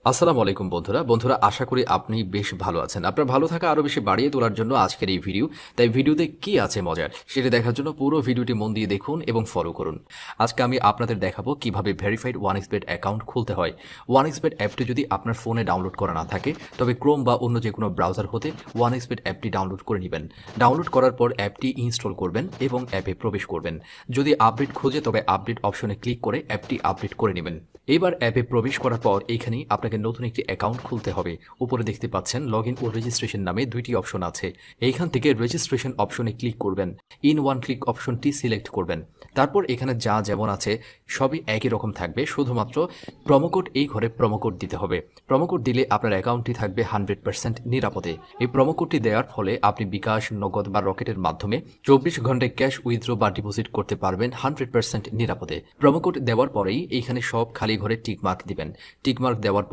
আসসালামু আলাইকুম বন্ধুরা আশা করি আপনি বেশ ভালো আছেন। আপনার ভালো থাকা আরো বেশি বাড়িয়ে তোলার জন্য আজকের এই ভিডিও। তাই ভিডিওতে কি আছে মজার সেটা দেখার জন্য পুরো ভিডিওটি মন দিয়ে দেখুন এবং ফলো করুন। আজকে আমি আপনাদের দেখাবো কিভাবে ভেরিফাইড ওয়ানএক্সবেট অ্যাকাউন্ট খুলতে হয়। ওয়ানএক্সবেট অ্যাপটি যদি আপনার ফোনে ডাউনলোড করা না থাকে তবে ক্রোম বা অন্য যে কোনো ব্রাউজার হতে ওয়ানএক্সবেট অ্যাপটি ডাউনলোড করে নেবেন। ডাউনলোড করার পর অ্যাপটি ইনস্টল করবেন এবং অ্যাপে প্রবেশ করবেন। যদি আপডেট খোঁজে তবে আপডেট অপশনে ক্লিক করে অ্যাপটি আপডেট করে নেবেন। এবার অ্যাপে প্রবেশ করার পর এখানেই আপনাকে নতুন একটি অ্যাকাউন্ট খুলতে হবে। উপরে দেখতে পাচ্ছেন লগ ইন ও রেজিস্ট্রেশন নামে দুইটি অপশন আছে। এইখান থেকে রেজিস্ট্রেশন অপশনে ক্লিক করবেন। ইন ওয়ান ক্লিক অপশনটি সিলেক্ট করবেন। তারপর এখানে যা যেমন আছে সবই একই রকম থাকবে, শুধুমাত্র প্রোমোকোড এই ঘরে প্রোমোকোড দিতে হবে। প্রোমোকোড দিলে আপনার অ্যাকাউন্টটি থাকবে 100% নিরাপদে। এই প্রোমোকোডটি দেওয়ার ফলে আপনি বিকাশ, নগদ বা রকেটের মাধ্যমে 24 ঘন্টায় ক্যাশ উইথড্র বা ডিপোজিট করতে পারবেন 100% নিরাপদে। প্রোমোকোড দেওয়ার পরেই এইখানে সব খালি ঘরে টিকমার্ক দিবেন। টিকমার্ক দেওয়ার পর